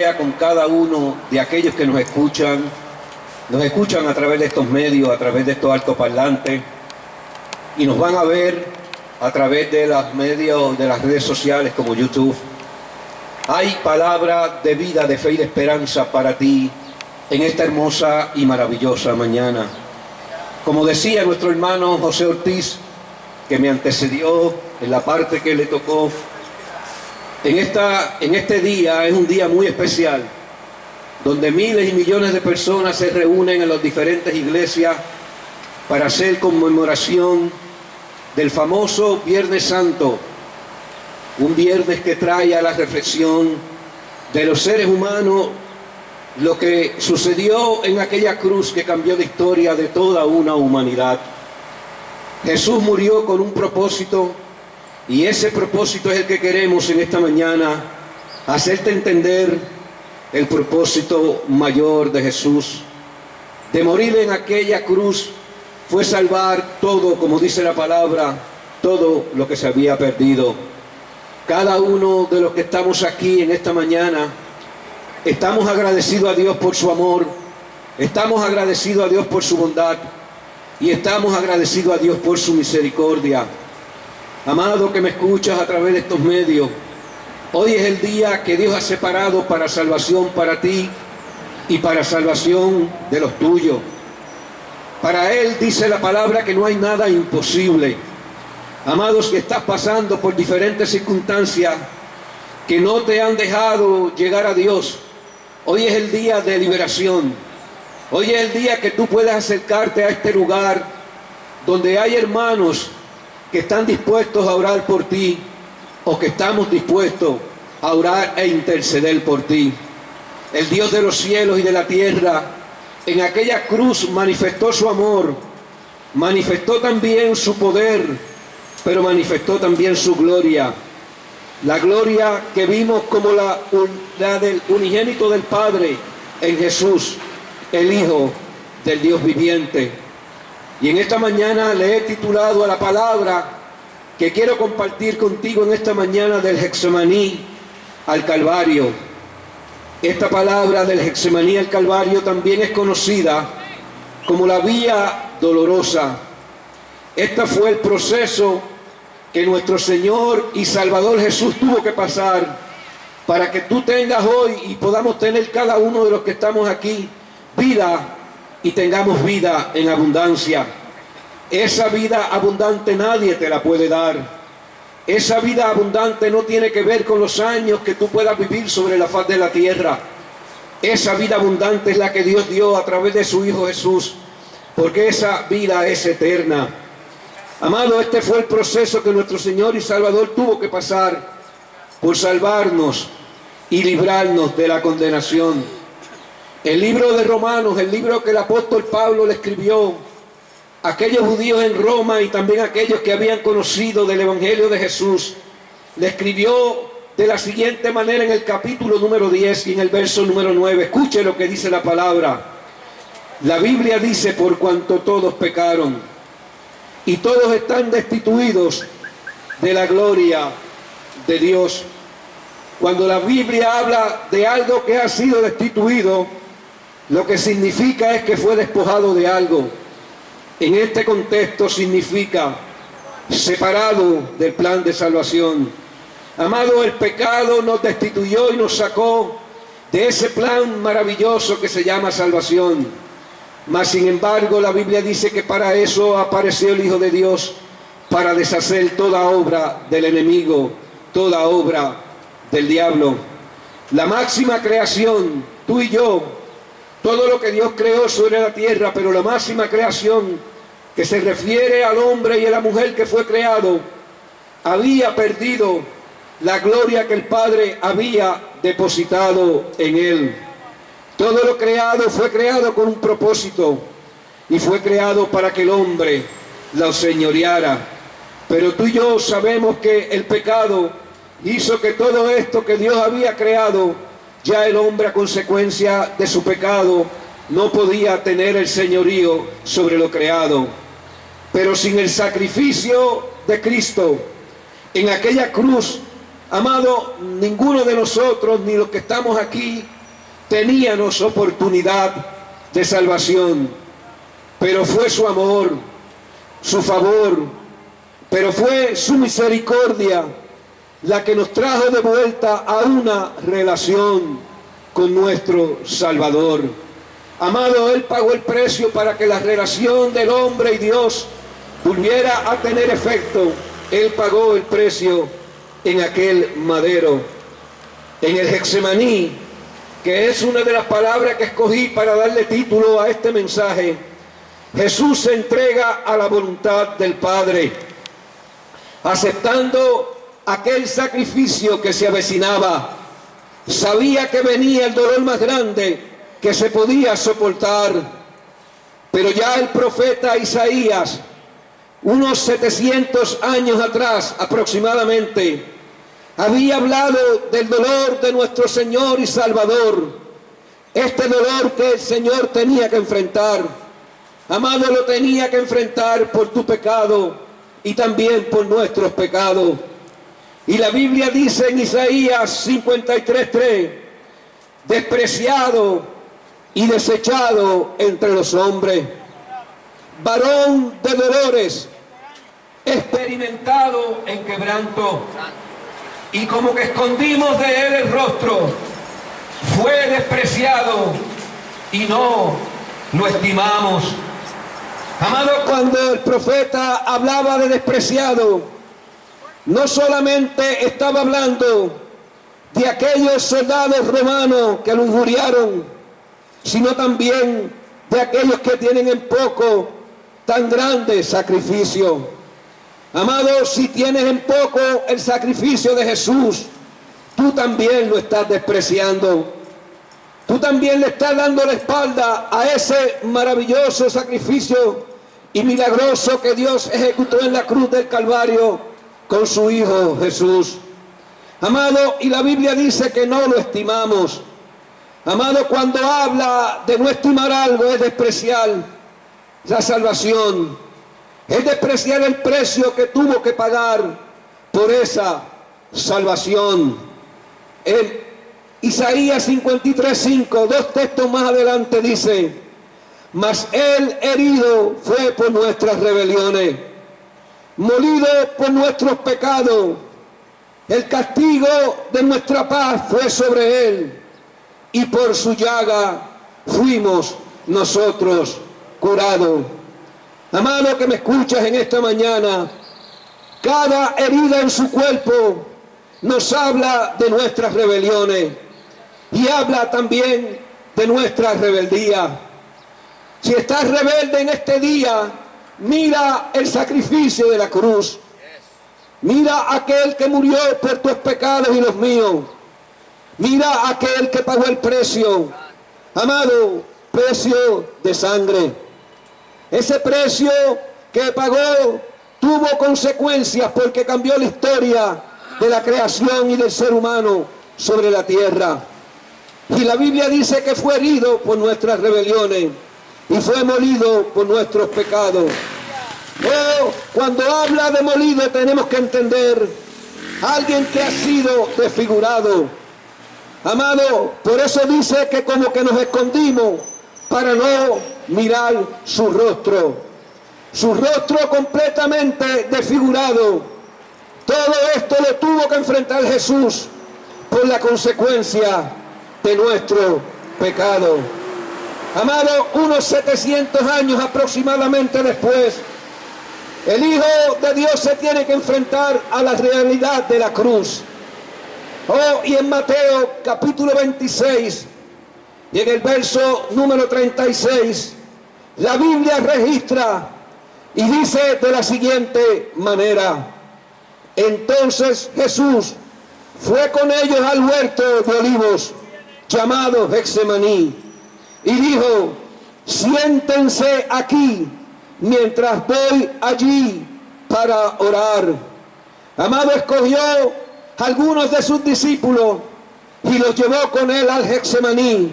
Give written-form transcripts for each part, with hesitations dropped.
Con cada uno de aquellos que nos escuchan a través de estos medios, a través de estos altoparlantes, y nos van a ver a través de los medios de las redes sociales como YouTube. Hay palabra de vida, de fe y de esperanza para ti en esta hermosa y maravillosa mañana. Como decía nuestro hermano José Ortiz, que me antecedió en la parte que le tocó, en este día es un día muy especial, donde miles y millones de personas se reúnen en las diferentes iglesias para hacer conmemoración del famoso Viernes Santo, un viernes que trae a la reflexión de los seres humanos lo que sucedió en aquella cruz que cambió la historia de toda una humanidad. Jesús murió con un propósito, y ese propósito es el que queremos en esta mañana, hacerte entender el propósito mayor de Jesús. De morir en aquella cruz fue salvar todo, como dice la palabra, todo lo que se había perdido. Cada uno de los que estamos aquí en esta mañana, estamos agradecidos a Dios por su amor, estamos agradecidos a Dios por su bondad, y estamos agradecidos a Dios por su misericordia. Amado que me escuchas a través de estos medios, hoy es el día que Dios ha separado para salvación para ti y para salvación de los tuyos. Para Él dice la palabra que no hay nada imposible. Amados, que estás pasando por diferentes circunstancias que no te han dejado llegar a Dios, hoy es el día de liberación. Hoy es el día que tú puedes acercarte a este lugar donde hay hermanos que están dispuestos a orar por ti, o que estamos dispuestos a orar e interceder por ti. El Dios de los cielos y de la tierra en aquella cruz manifestó su amor, manifestó también su poder, pero manifestó también su gloria. La gloria que vimos como la del unigénito del Padre en Jesús, el Hijo del Dios viviente. Y en esta mañana le he titulado a la palabra que quiero compartir contigo en esta mañana del Getsemaní al Calvario. Esta palabra del Getsemaní al Calvario también es conocida como la vía dolorosa. Este fue el proceso que nuestro Señor y Salvador Jesús tuvo que pasar para que tú tengas hoy y podamos tener cada uno de los que estamos aquí vida, y tengamos vida en abundancia. Esa vida abundante nadie te la puede dar. Esa vida abundante no tiene que ver con los años que tú puedas vivir sobre la faz de la tierra. Esa vida abundante es la que Dios dio a través de su Hijo Jesús, porque esa vida es eterna. Amado, este fue el proceso que nuestro Señor y Salvador tuvo que pasar por salvarnos y librarnos de la condenación. El libro de Romanos, el libro que el apóstol Pablo le escribió a aquellos judíos en Roma y también a aquellos que habían conocido del Evangelio de Jesús, le escribió de la siguiente manera en el capítulo número 10 y en el verso número 9. Escuche lo que dice la palabra. La Biblia dice: por cuanto todos pecaron y todos están destituidos de la gloria de Dios. Cuando la Biblia habla de algo que ha sido destituido, lo que significa es que fue despojado de algo. En este contexto significa separado del plan de salvación. Amado, el pecado nos destituyó y nos sacó de ese plan maravilloso que se llama salvación. Mas sin embargo, la Biblia dice que para eso apareció el Hijo de Dios, para deshacer toda obra del enemigo, toda obra del diablo. La máxima creación, tú y yo, todo lo que Dios creó sobre la tierra, pero la máxima creación que se refiere al hombre y a la mujer que fue creado, había perdido la gloria que el Padre había depositado en él. Todo lo creado fue creado con un propósito, y fue creado para que el hombre lo señoreara. Pero tú y yo sabemos que el pecado hizo que todo esto que Dios había creado, ya el hombre, a consecuencia de su pecado, no podía tener el señorío sobre lo creado. Pero sin el sacrificio de Cristo en aquella cruz, Amado, ninguno de nosotros, ni los que estamos aquí, teníamos oportunidad de salvación, pero fue su amor, su favor, pero fue su misericordia la que nos trajo de vuelta a una relación con nuestro Salvador. Amado, Él pagó el precio para que la relación del hombre y Dios volviera a tener efecto. Él pagó el precio en aquel madero, en el Getsemaní, que es una de las palabras que escogí para darle título a este mensaje. Jesús se entrega a la voluntad del Padre, aceptando aquel sacrificio que se avecinaba. Sabía que venía el dolor más grande que se podía soportar, pero ya el profeta Isaías, unos 700 años atrás aproximadamente, había hablado del dolor de nuestro Señor y Salvador, este dolor que el Señor tenía que enfrentar. Amado, lo tenía que enfrentar por tu pecado y también por nuestros pecados. Y la Biblia dice en Isaías 53:3, despreciado y desechado entre los hombres, varón de dolores, experimentado en quebranto, y como que escondimos de él el rostro, fue despreciado y no lo estimamos. Amado, cuando el profeta hablaba de despreciado, no solamente estaba hablando de aquellos soldados romanos que lo injuriaron, sino también de aquellos que tienen en poco tan grande sacrificio. Amado, si tienes en poco el sacrificio de Jesús, tú también lo estás despreciando. Tú también le estás dando la espalda a ese maravilloso sacrificio y milagroso que Dios ejecutó en la cruz del Calvario con su Hijo Jesús. Amado, y la Biblia dice que no lo estimamos. Amado, cuando habla de no estimar algo es despreciar la salvación, es despreciar el precio que tuvo que pagar por esa salvación. En Isaías 53:5, dos textos más adelante dice, mas él herido fue por nuestras rebeliones, molido por nuestros pecados, el castigo de nuestra paz fue sobre él, y por su llaga fuimos nosotros curados. Amado que me escuchas en esta mañana, cada herida en su cuerpo nos habla de nuestras rebeliones y habla también de nuestra rebeldía. Si estás rebelde en este día, mira el sacrificio de la cruz. Mira aquel que murió por tus pecados y los míos. Mira aquel que pagó el precio. Amado, precio de sangre. Ese precio que pagó tuvo consecuencias porque cambió la historia de la creación y del ser humano sobre la tierra. Y la Biblia dice que fue herido por nuestras rebeliones y fue molido por nuestros pecados. Oh, cuando habla de molido tenemos que entender a alguien que ha sido desfigurado. Amado, por eso dice que como que nos escondimos para no mirar su rostro completamente desfigurado. Todo esto lo tuvo que enfrentar Jesús por la consecuencia de nuestro pecado. Amado, unos 700 años aproximadamente después, el Hijo de Dios se tiene que enfrentar a la realidad de la cruz. Oh, y en Mateo capítulo 26 y en el verso número 36, la Biblia registra y dice de la siguiente manera: entonces Jesús fue con ellos al huerto de olivos llamado Getsemaní y dijo, siéntense aquí mientras voy allí para orar. Amado, escogió algunos de sus discípulos y los llevó con él al Getsemaní,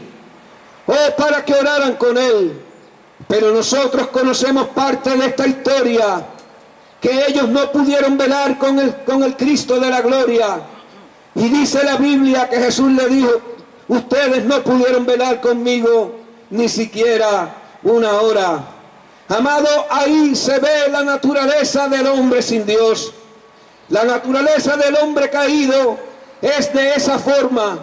para que oraran con él. Pero nosotros conocemos parte de esta historia, que ellos no pudieron velar con el Cristo de la gloria, Y dice la Biblia que Jesús le dijo, ustedes no pudieron velar conmigo ni siquiera una hora. Amado, ahí se ve la naturaleza del hombre sin Dios. La naturaleza del hombre caído es de esa forma.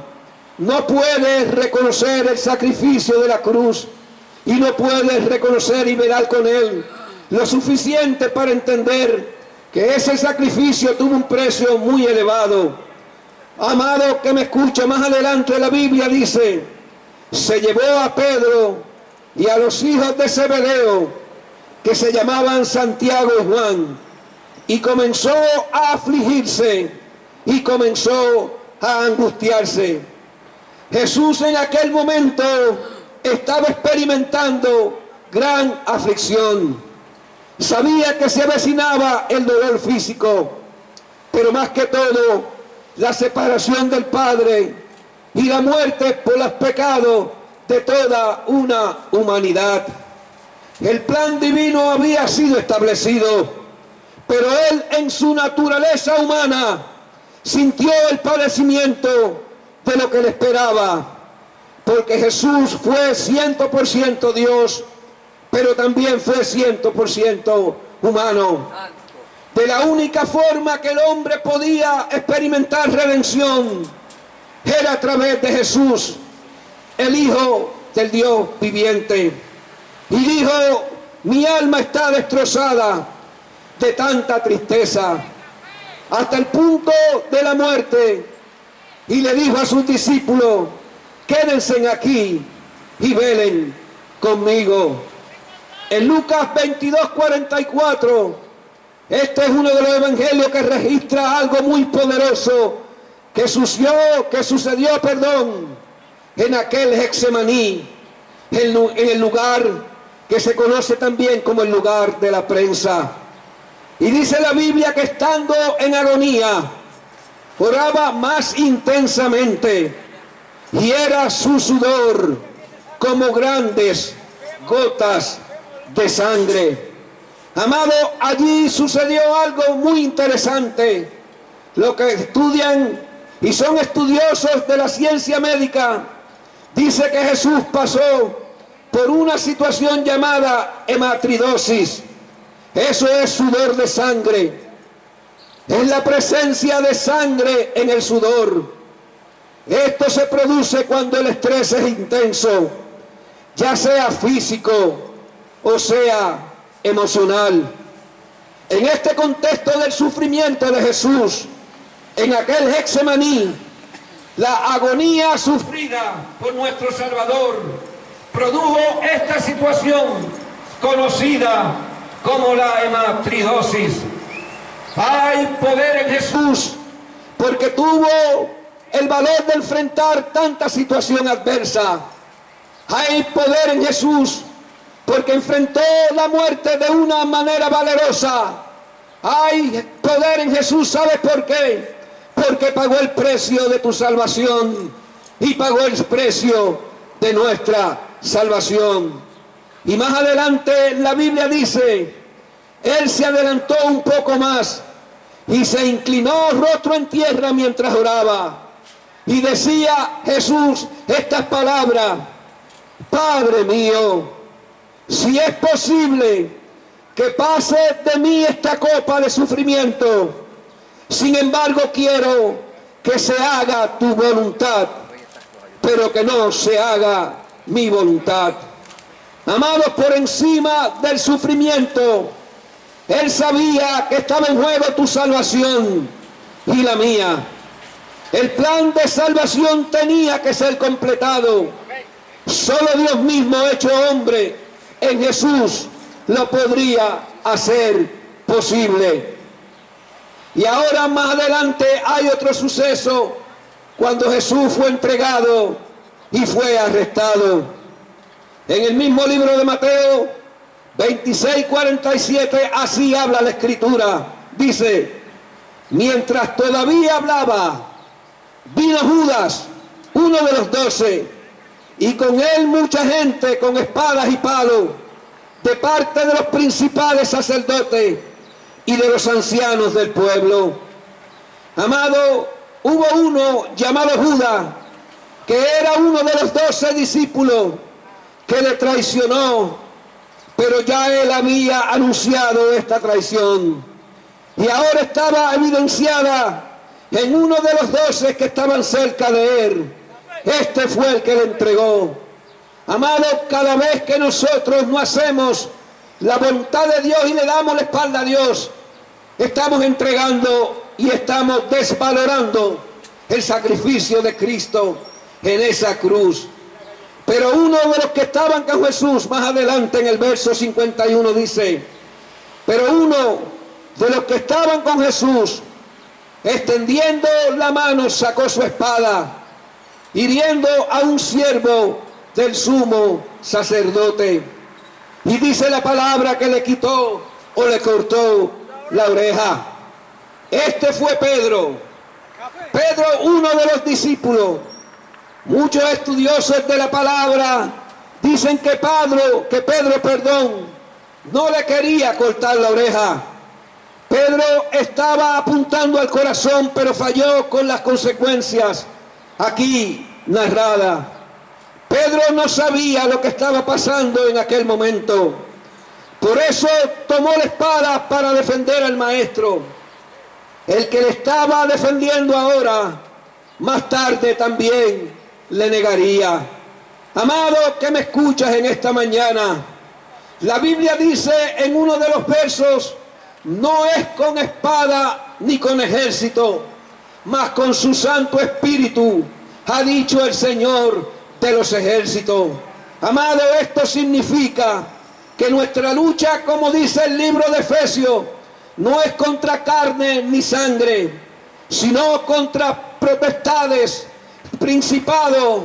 No puede reconocer el sacrificio de la cruz y no puede reconocer y velar con él lo suficiente para entender que ese sacrificio tuvo un precio muy elevado. Amado que me escucha, más adelante la Biblia dice, se llevó a Pedro y a los hijos de Zebedeo, que se llamaban Santiago y Juan, y comenzó a afligirse y comenzó a angustiarse. Jesús en aquel momento estaba experimentando gran aflicción. Sabía que se avecinaba el dolor físico, pero más que todo, la separación del Padre y la muerte por los pecados de toda una humanidad. El plan divino había sido establecido, pero él en su naturaleza humana sintió el padecimiento de lo que le esperaba, porque Jesús fue 100% Dios, pero también fue 100% humano. De la única forma que el hombre podía experimentar redención era a través de Jesús, el Hijo del Dios viviente. Y dijo, mi alma está destrozada de tanta tristeza, hasta el punto de la muerte. Y le dijo a sus discípulos, quédense aquí y velen conmigo. En Lucas 22:44, este es uno de los evangelios que registra algo muy poderoso que sucedió en aquel Getsemaní, en el lugar que se conoce también como el lugar de la prensa. Y dice la Biblia que estando en agonía, oraba más intensamente, y era su sudor como grandes gotas de sangre. Amado, allí sucedió algo muy interesante. Lo que estudian y son estudiosos de la ciencia médica, dice que Jesús pasó por una situación llamada hematridosis. Eso es sudor de sangre. Es la presencia de sangre en el sudor. Esto se produce cuando el estrés es intenso, ya sea físico o sea emocional. En este contexto del sufrimiento de Jesús, en aquel Getsemaní, la agonía sufrida por nuestro Salvador produjo esta situación conocida como la hematridosis. Hay poder en Jesús porque tuvo el valor de enfrentar tanta situación adversa. Hay poder en Jesús porque enfrentó la muerte de una manera valerosa. Hay poder en Jesús, ¿sabes por qué? Porque pagó el precio de tu salvación y pagó el precio de nuestra salvación. Y más adelante la Biblia dice, él se adelantó un poco más y se inclinó rostro en tierra mientras oraba. Y decía Jesús estas palabras, Padre mío, si es posible que pase de mí esta copa de sufrimiento, sin embargo quiero que se haga tu voluntad, pero que no se haga mi voluntad. Amados, por encima del sufrimiento, él sabía que estaba en juego tu salvación y la mía. El plan de salvación tenía que ser completado. Solo Dios mismo, hecho hombre en Jesús, lo podría hacer posible. Y ahora más adelante hay otro suceso, cuando Jesús fue entregado y fue arrestado. En el mismo libro de Mateo 26:47, así habla la Escritura. Dice, mientras todavía hablaba, vino Judas, uno de los 12, y con él mucha gente con espadas y palos, de parte de los principales sacerdotes y de los ancianos del pueblo. Amado, hubo uno llamado Judas, que era uno de los 12 discípulos, que le traicionó, pero ya él había anunciado esta traición. Y ahora estaba evidenciada en uno de los 12 que estaban cerca de él. Este fue el que le entregó. Amado, cada vez que nosotros no hacemos la voluntad de Dios y le damos la espalda a Dios, estamos entregando y estamos desvalorando el sacrificio de Cristo en esa cruz. Pero uno de los que estaban con Jesús, más adelante en el verso 51 dice, pero uno de los que estaban con Jesús, extendiendo la mano, sacó su espada, hiriendo a un siervo del sumo sacerdote. Y dice la palabra que le quitó o le cortó la oreja. Este fue Pedro. Pedro, uno de los discípulos. Muchos estudiosos de la palabra dicen que Pedro, no le quería cortar la oreja. Pedro estaba apuntando al corazón, pero falló con las consecuencias aquí narradas. Pedro no sabía lo que estaba pasando en aquel momento. Por eso tomó la espada para defender al maestro. El que le estaba defendiendo ahora, más tarde también le negaría. Amado que me escuchas en esta mañana, la Biblia dice en uno de los versos, no es con espada ni con ejército, mas con su Santo Espíritu, ha dicho el Señor de los ejércitos. Amado, esto significa que nuestra lucha, como dice el libro de Efesios, no es contra carne ni sangre, sino contra potestades, principados,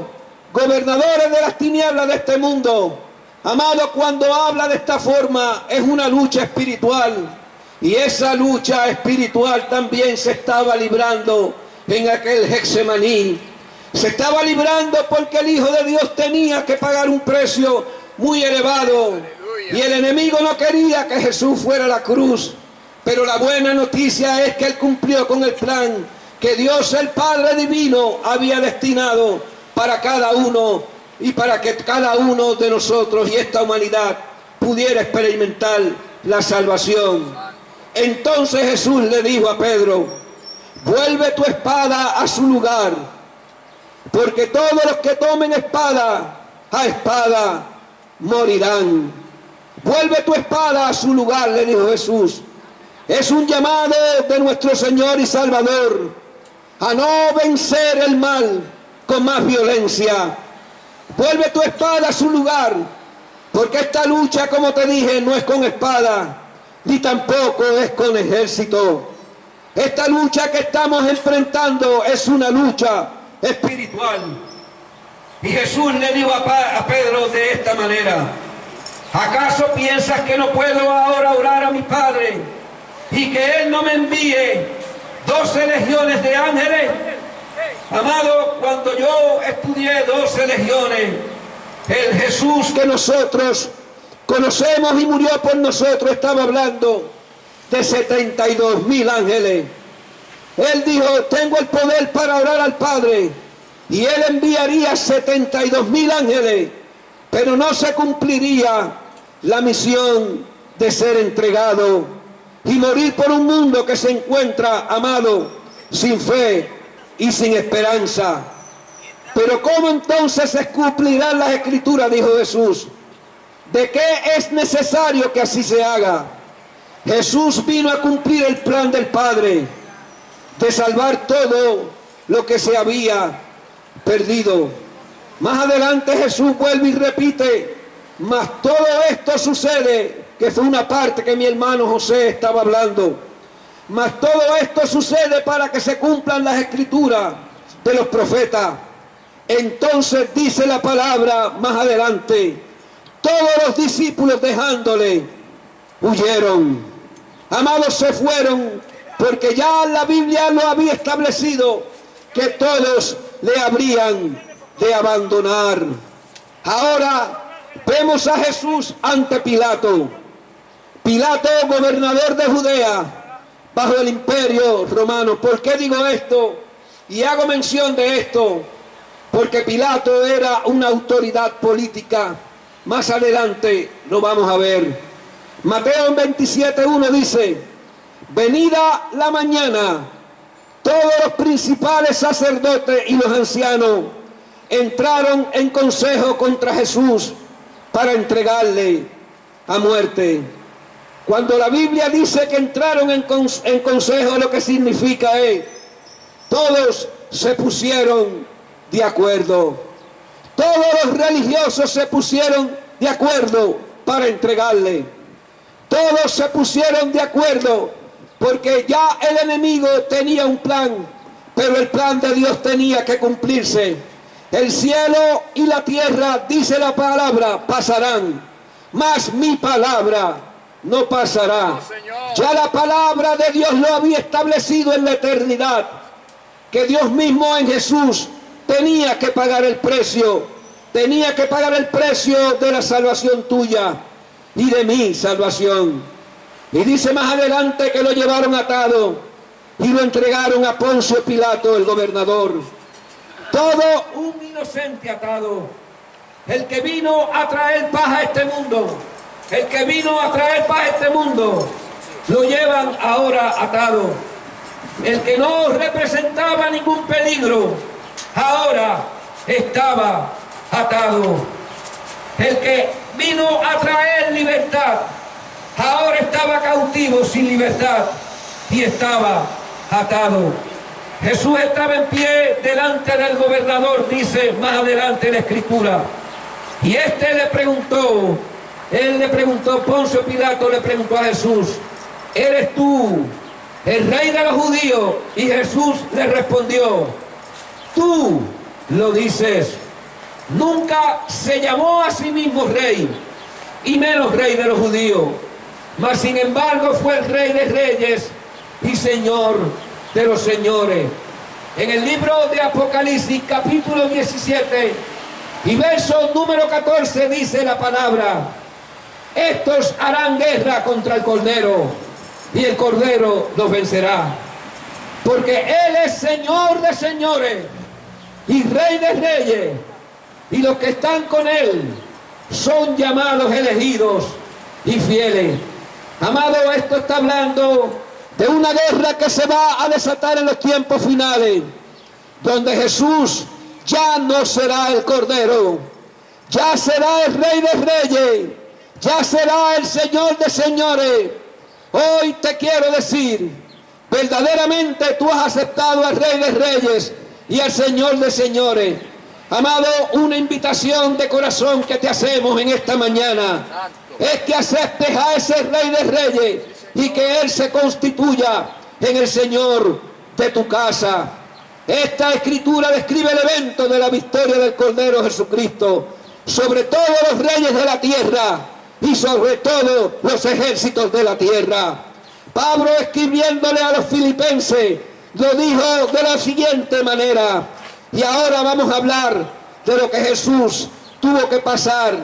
gobernadores de las tinieblas de este mundo. Amado, cuando habla de esta forma, es una lucha espiritual. Y esa lucha espiritual también se estaba librando en aquel Getsemaní. Se estaba librando porque el Hijo de Dios tenía que pagar un precio muy elevado. Y el enemigo no quería que Jesús fuera a la cruz. Pero la buena noticia es que Él cumplió con el plan que Dios el Padre Divino había destinado para cada uno y para que cada uno de nosotros y esta humanidad pudiera experimentar la salvación. Entonces Jesús le dijo a Pedro, vuelve tu espada a su lugar, porque todos los que tomen espada, a espada morirán. Vuelve tu espada a su lugar, le dijo Jesús. Es un llamado de nuestro Señor y Salvador a no vencer el mal con más violencia. Vuelve tu espada a su lugar, porque esta lucha, como te dije, no es con espada, ni tampoco es con ejército. Esta lucha que estamos enfrentando es una lucha espiritual. Y Jesús le dijo a Pedro de esta manera, ¿acaso piensas que no puedo ahora orar a mi Padre y que Él no me envíe 12 legiones de ángeles? Amado, cuando yo estudié 12 legiones, el Jesús que nosotros conocemos y murió por nosotros estaba hablando de 72,000 ángeles. Él dijo, tengo el poder para orar al Padre y Él enviaría 72,000 ángeles, pero no se cumpliría la misión de ser entregado y morir por un mundo que se encuentra, amado, sin fe y sin esperanza. Pero ¿cómo entonces se cumplirán las Escrituras? Dijo Jesús. ¿De qué es necesario que así se haga? Jesús vino a cumplir el plan del Padre de salvar todo lo que se había perdido. Más adelante Jesús vuelve y repite, mas todo esto sucede, que fue una parte que mi hermano José estaba hablando, mas todo esto sucede para que se cumplan las Escrituras de los profetas. Entonces dice la palabra más adelante, todos los discípulos dejándole huyeron. Amados, se fueron porque ya la Biblia lo había establecido que todos le habrían de abandonar. Ahora vemos a Jesús ante Pilato. Pilato, gobernador de Judea bajo el imperio romano. ¿Por qué digo esto? Y hago mención de esto porque Pilato era una autoridad política. Más adelante lo vamos a ver. Mateo 27:1 dice: venida la mañana, todos los principales sacerdotes y los ancianos entraron en consejo contra Jesús para entregarle a muerte. Cuando la Biblia dice que entraron en consejo, lo que significa es: todos se pusieron de acuerdo. Todos los religiosos se pusieron de acuerdo para entregarle. Todos se pusieron de acuerdo porque ya el enemigo tenía un plan, pero el plan de Dios tenía que cumplirse. El cielo y la tierra, dice la palabra, pasarán, mas mi palabra no pasará. Ya la palabra de Dios lo había establecido en la eternidad, que Dios mismo en Jesús tenía que pagar el precio, tenía que pagar el precio de la salvación tuya y de mi salvación. Y dice más adelante que lo llevaron atado y lo entregaron a Poncio Pilato, el gobernador. Todo un inocente atado. El que vino a traer paz a este mundo, el que vino a traer paz a este mundo, lo llevan ahora atado. El que no representaba ningún peligro, ahora estaba atado. El que vino a traer libertad, ahora estaba cautivo sin libertad y estaba atado. Jesús estaba en pie delante del gobernador, dice más adelante en la Escritura. Y este le preguntó, Poncio Pilato le preguntó a Jesús: ¿eres tú el rey de los judíos? Y Jesús le respondió: tú lo dices. Nunca se llamó a sí mismo rey, y menos rey de los judíos, mas sin embargo fue el rey de reyes y señor de los señores. En el libro de Apocalipsis, capítulo 17 y verso número 14, dice la palabra: estos harán guerra contra el Cordero, y el Cordero los vencerá, porque Él es Señor de señores y Rey de reyes, y los que están con Él son llamados, elegidos y fieles. Amado, esto está hablando de una guerra que se va a desatar en los tiempos finales, donde Jesús ya no será el Cordero, ya será el Rey de reyes, ya será el Señor de señores. Hoy te quiero decir, verdaderamente tú has aceptado al Rey de reyes y al Señor de señores. Amado, una invitación de corazón que te hacemos en esta mañana es que aceptes a ese Rey de reyes y que Él se constituya en el Señor de tu casa. Esta Escritura describe el evento de la victoria del Cordero Jesucristo sobre todos los reyes de la tierra y sobre todos los ejércitos de la tierra. Pablo, escribiéndole a los filipenses, lo dijo de la siguiente manera. Y ahora vamos a hablar de lo que Jesús tuvo que pasar: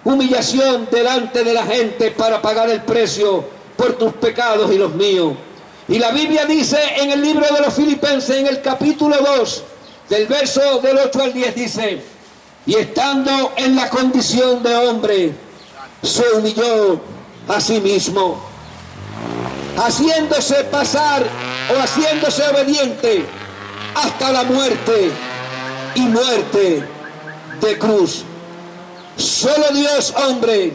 humillación delante de la gente para pagar el precio por tus pecados y los míos. Y la Biblia dice en el libro de los Filipenses, en el capítulo 2, del verso del 8 al 10, dice: y estando en la condición de hombre, se humilló a sí mismo, haciéndose pasar o haciéndose obediente hasta la muerte y muerte de cruz. Solo Dios, hombre,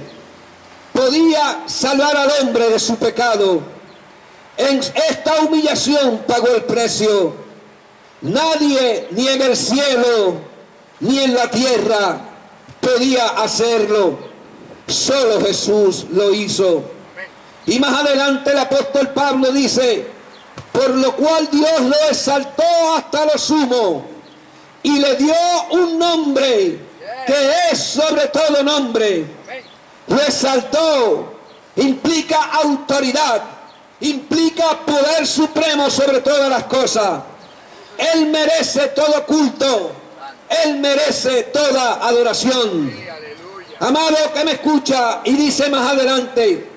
podía salvar al hombre de su pecado. En esta humillación pagó el precio. Nadie, ni en el cielo ni en la tierra, podía hacerlo. Solo Jesús lo hizo. Y más adelante el apóstol Pablo dice: por lo cual Dios lo exaltó hasta lo sumo y le dio un nombre que es sobre todo nombre. Lo exaltó, implica autoridad, implica poder supremo sobre todas las cosas. Él merece todo culto, Él merece toda adoración. Amado que me escucha, y dice más adelante: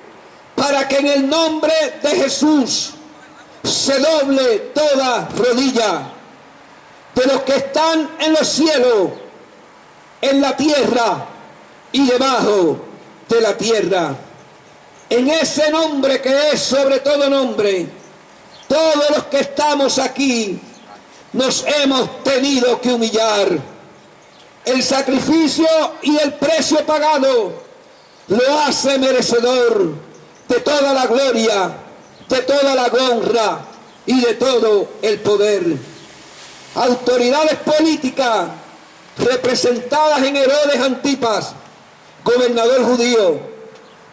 para que en el nombre de Jesús se doble toda rodilla de los que están en los cielos, en la tierra y debajo de la tierra. En ese nombre que es sobre todo nombre, todos los que estamos aquí nos hemos tenido que humillar. El sacrificio y el precio pagado lo hace merecedor de toda la gloria, de toda la honra y de todo el poder. Autoridades políticas representadas en Herodes Antipas, gobernador judío,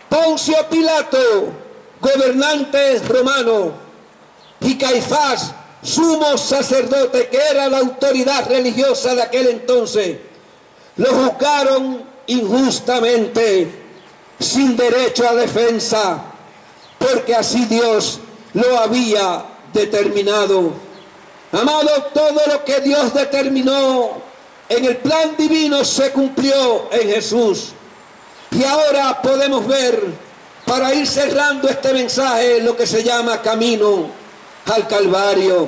Poncio Pilato, gobernante romano, y Caifás, sumo sacerdote, que era la autoridad religiosa de aquel entonces, lo juzgaron injustamente, sin derecho a defensa, porque así Dios lo había determinado. Amado, todo lo que Dios determinó en el plan divino se cumplió en Jesús. Y ahora podemos ver, para ir cerrando este mensaje, lo que se llama camino al Calvario,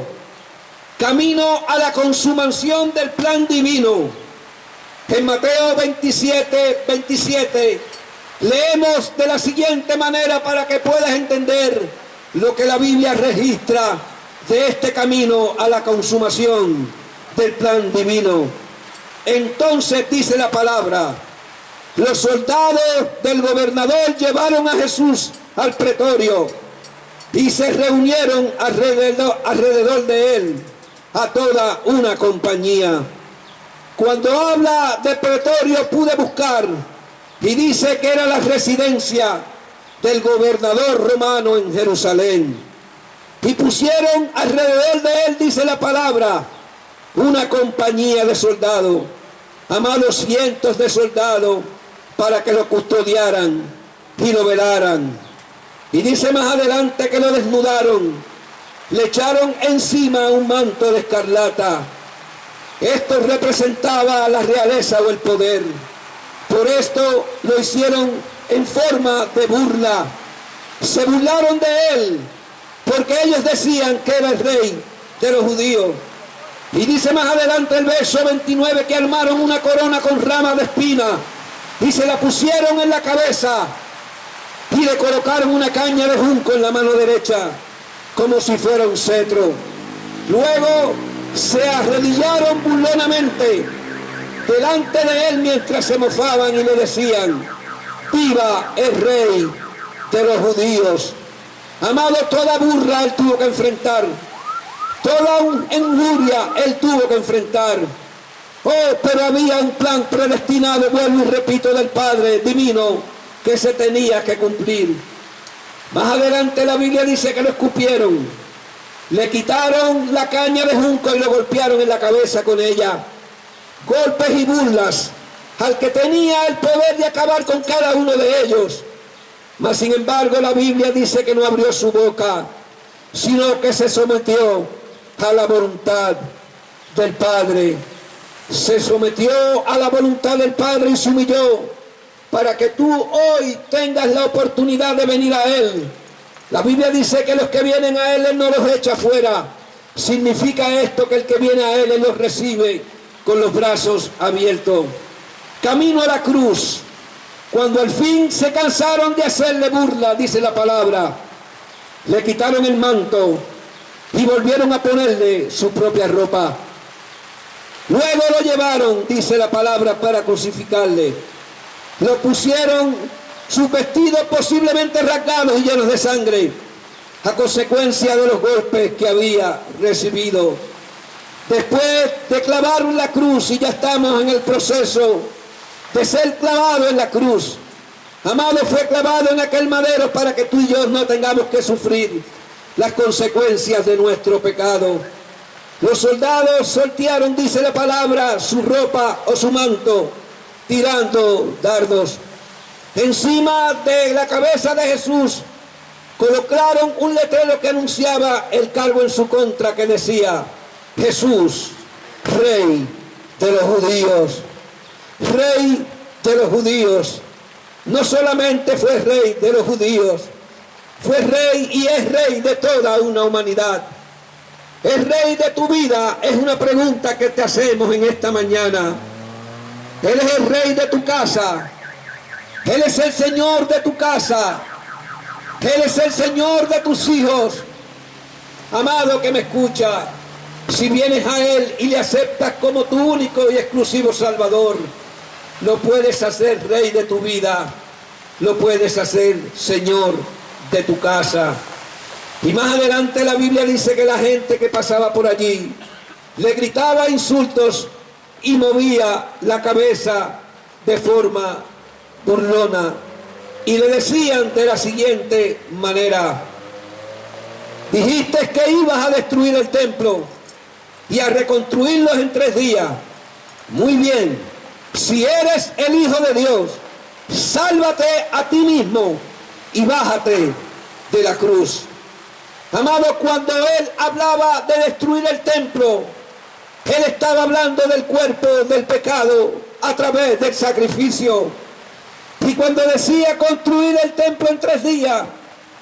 camino a la consumación del plan divino. En Mateo 27:27 leemos de la siguiente manera para que puedas entender lo que la Biblia registra de este camino a la consumación del plan divino. Entonces dice la palabra: los soldados del gobernador llevaron a Jesús al pretorio y se reunieron alrededor de él a toda una compañía. Cuando habla de pretorio pude buscar y dice que era la residencia del gobernador romano en Jerusalén. Y pusieron alrededor de él, dice la palabra, una compañía de soldados, amados, cientos de soldados, para que lo custodiaran y lo velaran. Y dice más adelante que lo desnudaron, le echaron encima un manto de escarlata. Esto representaba la realeza o el poder. Por esto lo hicieron en forma de burla. Se burlaron de él, porque ellos decían que era el rey de los judíos. Y dice más adelante el verso 29 que armaron una corona con ramas de espina y se la pusieron en la cabeza y le colocaron una caña de junco en la mano derecha, como si fuera un cetro. Luego se arrodillaron burlonamente delante de él mientras se mofaban y le decían: ¡viva el rey de los judíos! Amado, toda burla él tuvo que enfrentar, toda injuria él tuvo que enfrentar. Oh, pero había un plan predestinado, vuelvo y repito, del Padre divino, que se tenía que cumplir. Más adelante la Biblia dice que lo escupieron, le quitaron la caña de junco y lo golpearon en la cabeza con ella. Golpes y burlas al que tenía el poder de acabar con cada uno de ellos. Mas sin embargo la Biblia dice que no abrió su boca, sino que se sometió a la voluntad del Padre. Se sometió a la voluntad del Padre y se humilló para que tú hoy tengas la oportunidad de venir a Él. La Biblia dice que los que vienen a Él no los echa fuera. Significa esto que el que viene a Él los recibe con los brazos abiertos. Camino a la cruz, cuando al fin se cansaron de hacerle burla, dice la palabra, le quitaron el manto y volvieron a ponerle su propia ropa. Luego lo llevaron, dice la palabra, para crucificarle. Lo pusieron sus vestidos posiblemente rasgados y llenos de sangre, a consecuencia de los golpes que había recibido. Después de clavarlo en la cruz, y ya estamos en el proceso de ser clavado en la cruz. Amado, fue clavado en aquel madero para que tú y yo no tengamos que sufrir las consecuencias de nuestro pecado. Los soldados sortearon, dice la palabra, su ropa o su manto, tirando dardos. Encima de la cabeza de Jesús colocaron un letrero que anunciaba el cargo en su contra, que decía: Jesús, Rey de los judíos. Rey de los judíos. No solamente fue Rey de los judíos, fue Rey y es Rey de toda una humanidad. ¿El rey de tu vida? Es una pregunta que te hacemos en esta mañana. Él es el rey de tu casa. Él es el Señor de tu casa. Él es el Señor de tus hijos. Amado que me escucha, si vienes a Él y le aceptas como tu único y exclusivo Salvador, lo puedes hacer rey de tu vida, lo puedes hacer Señor de tu casa. Y más adelante la Biblia dice que la gente que pasaba por allí le gritaba insultos y movía la cabeza de forma burlona. Y le decían de la siguiente manera: dijiste que ibas a destruir el templo y a reconstruirlos en 3 días. Muy bien, si eres el Hijo de Dios, sálvate a ti mismo y bájate de la cruz. Amado, cuando Él hablaba de destruir el templo, Él estaba hablando del cuerpo del pecado a través del sacrificio. Y cuando decía construir el templo en 3 días,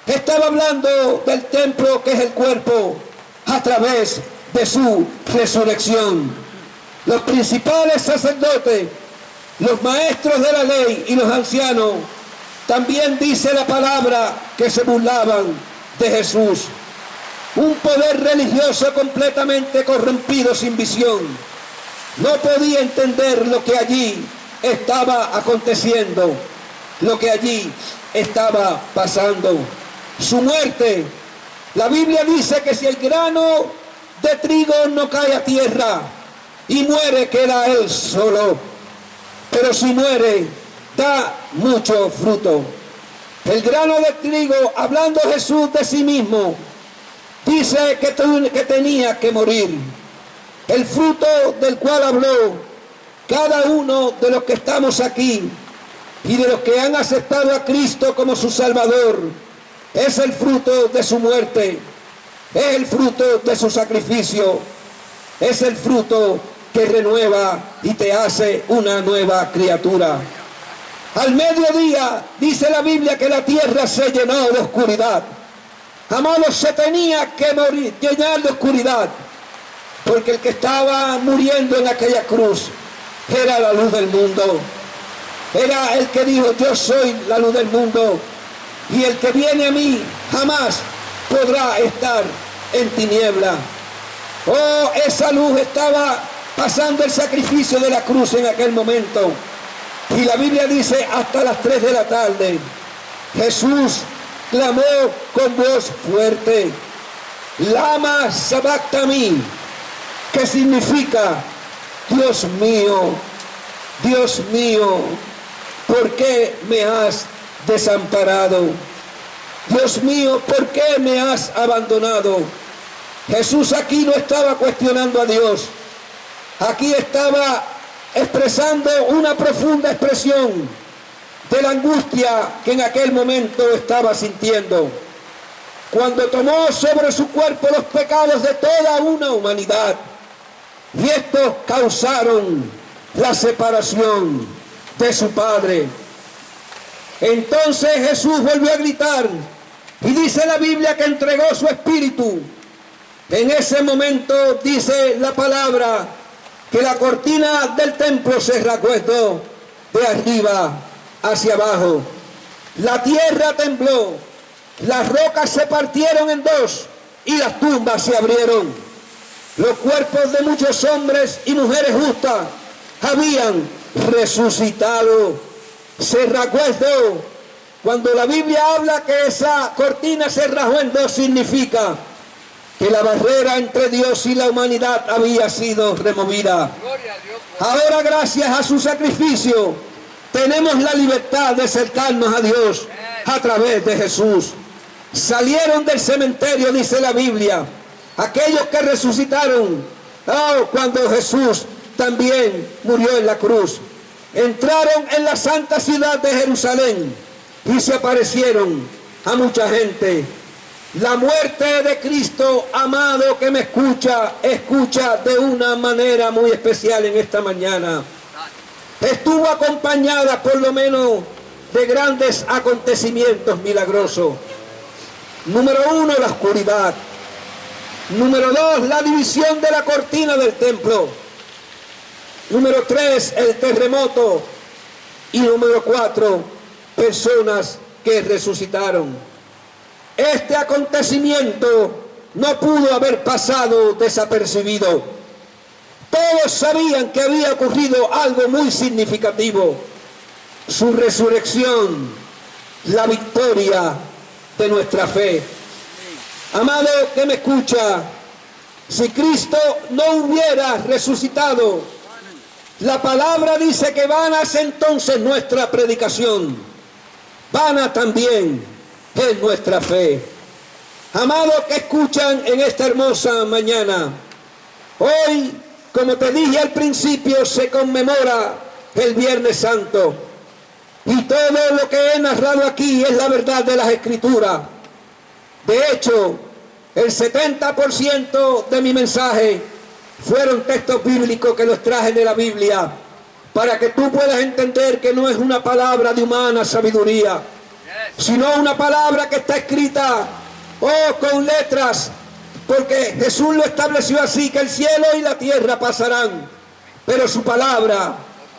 estaba hablando del templo que es el cuerpo a través de su resurrección. Los principales sacerdotes, los maestros de la ley y los ancianos, también dice la palabra que se burlaban de Jesús. Un poder religioso completamente corrompido, sin visión, no podía entender lo que allí estaba aconteciendo, lo que allí estaba pasando. Su muerte, la Biblia dice que si el grano de trigo no cae a tierra y muere, queda él solo, pero si muere, da mucho fruto. El grano de trigo, hablando Jesús de sí mismo, dice que tenía que morir. El fruto del cual habló cada uno de los que estamos aquí y de los que han aceptado a Cristo como su Salvador, es el fruto de su muerte, es el fruto de su sacrificio, es el fruto que renueva y te hace una nueva criatura. Al mediodía dice la Biblia que la tierra se llenó de oscuridad. Amados, se tenía que morir, llenar de oscuridad, porque el que estaba muriendo en aquella cruz era la luz del mundo. Era el que dijo: yo soy la luz del mundo, y el que viene a mí jamás podrá estar en tiniebla. Oh, esa luz estaba pasando el sacrificio de la cruz en aquel momento. Y la Biblia dice hasta las 3 de la tarde. Jesús clamó con voz fuerte: Lama sabactani, que significa: Dios mío, ¿por qué me has desamparado? Dios mío, ¿por qué me has abandonado? Jesús aquí no estaba cuestionando a Dios. Aquí estaba expresando una profunda expresión de la angustia que en aquel momento estaba sintiendo, cuando tomó sobre su cuerpo los pecados de toda una humanidad, y estos causaron la separación de su Padre. Entonces Jesús volvió a gritar, y dice la Biblia que entregó su espíritu. En ese momento dice la palabra que la cortina del templo se rasgó de arriba hacia abajo. La tierra tembló, las rocas se partieron en 2 y las tumbas se abrieron. Los cuerpos de muchos hombres y mujeres justas habían resucitado. Se rasgó en 2. Cuando la Biblia habla que esa cortina se rasgó en 2, significa que la barrera entre Dios y la humanidad había sido removida. Ahora, gracias a su sacrificio, tenemos la libertad de acercarnos a Dios a través de Jesús. Salieron del cementerio, dice la Biblia, aquellos que resucitaron cuando Jesús también murió en la cruz. Entraron en la santa ciudad de Jerusalén y se aparecieron a mucha gente. La muerte de Cristo, amado que me escucha de una manera muy especial en esta mañana. Estuvo acompañada por lo menos de grandes acontecimientos milagrosos. Número 1, la oscuridad. Número 2, la división de la cortina del templo. Número 3, el terremoto. Y número 4, personas que resucitaron. Este acontecimiento no pudo haber pasado desapercibido. Todos sabían que había ocurrido algo muy significativo: su resurrección, la victoria de nuestra fe. Amado que me escucha, si Cristo no hubiera resucitado, la palabra dice que vana es entonces nuestra predicación, vana también es nuestra fe. Amados que escuchan en esta hermosa mañana, hoy, como te dije al principio, se conmemora el Viernes Santo. Y todo lo que he narrado aquí es la verdad de las Escrituras. De hecho, el 70% de mi mensaje fueron textos bíblicos que los traje de la Biblia, para que tú puedas entender que no es una palabra de humana sabiduría, sino una palabra que está escrita con letras, porque Jesús lo estableció así, que el cielo y la tierra pasarán, pero su palabra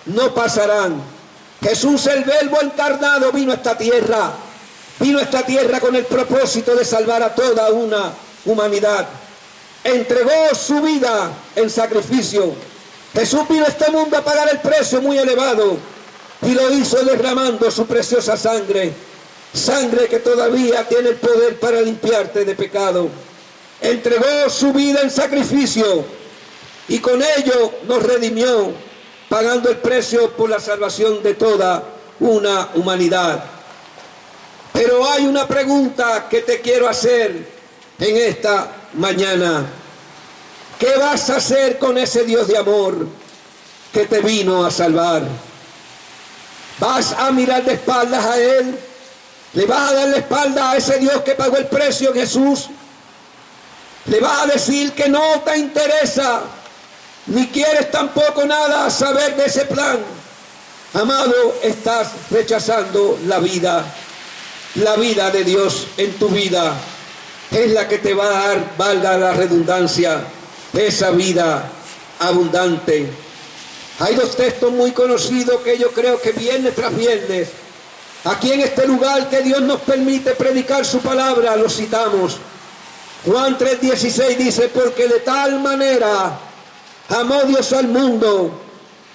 no pasarán. Jesús, el Verbo encarnado, vino a esta tierra con el propósito de salvar a toda una humanidad. Entregó su vida en sacrificio. Jesús vino a este mundo a pagar el precio muy elevado, y lo hizo derramando su preciosa sangre, sangre que todavía tiene el poder para limpiarte de pecado. Entregó su vida en sacrificio y con ello nos redimió, pagando el precio por la salvación de toda una humanidad. Pero hay una pregunta que te quiero hacer en esta mañana. ¿Qué vas a hacer con ese Dios de amor que te vino a salvar? ¿Vas a mirar de espaldas a Él? ¿Le vas a dar la espalda a ese Dios que pagó el precio en Jesús? ¿Le vas a decir que no te interesa, ni quieres tampoco nada saber de ese plan? Amado, estás rechazando la vida. La vida de Dios en tu vida es la que te va a dar, valga la redundancia, esa vida abundante. Hay dos textos muy conocidos que yo creo que viernes tras viernes, aquí en este lugar que Dios nos permite predicar su palabra, los citamos. Juan 3:16 dice: porque de tal manera amó Dios al mundo,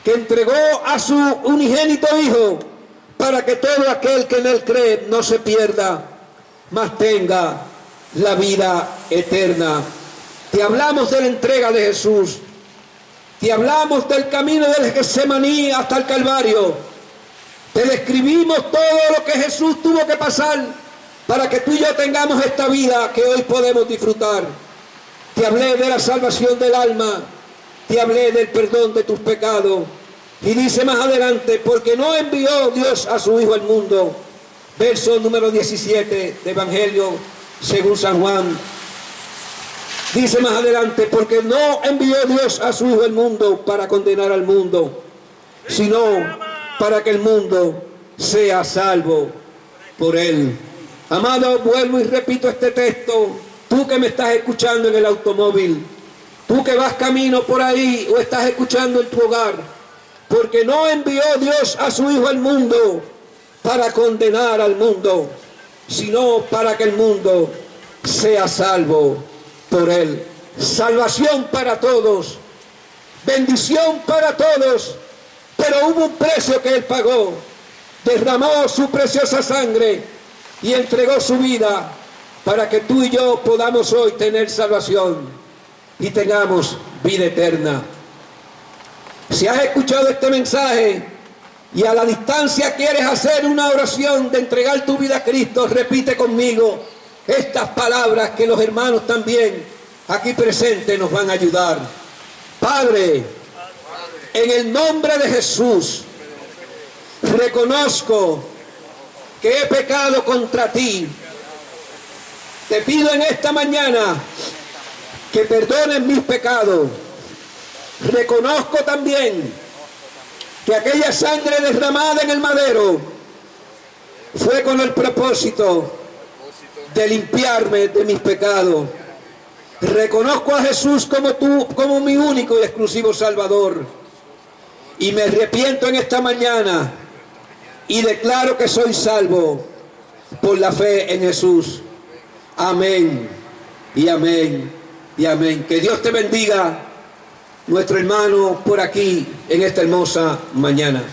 que entregó a su unigénito Hijo, para que todo aquel que en Él cree no se pierda, mas tenga la vida eterna. Te hablamos de la entrega de Jesús. Te hablamos del camino del Getsemaní hasta el Calvario. Te describimos todo lo que Jesús tuvo que pasar para que tú y yo tengamos esta vida que hoy podemos disfrutar. Te hablé de la salvación del alma. Te hablé del perdón de tus pecados. Y dice más adelante: porque no envió Dios a su Hijo al mundo. Verso número 17 de Evangelio según San Juan. Dice más adelante: porque no envió Dios a su Hijo al mundo para condenar al mundo, sino para que el mundo sea salvo por Él. Amado, vuelvo y repito este texto. Tú que me estás escuchando en el automóvil, tú que vas camino por ahí o estás escuchando en tu hogar, porque no envió Dios a su Hijo al mundo para condenar al mundo, sino para que el mundo sea salvo por Él. Salvación para todos, bendición para todos, pero hubo un precio que Él pagó. Derramó su preciosa sangre y entregó su vida para que tú y yo podamos hoy tener salvación y tengamos vida eterna. Si has escuchado este mensaje y a la distancia quieres hacer una oración de entregar tu vida a Cristo, repite conmigo estas palabras que los hermanos también aquí presentes nos van a ayudar. Padre, en el nombre de Jesús, reconozco que he pecado contra ti. Te pido en esta mañana que perdones mis pecados. Reconozco también que aquella sangre derramada en el madero fue con el propósito de limpiarme de mis pecados. Reconozco a Jesús como mi único y exclusivo Salvador. Y me arrepiento en esta mañana y declaro que soy salvo por la fe en Jesús. Amén y amén y amén. Que Dios te bendiga, nuestro hermano, por aquí en esta hermosa mañana.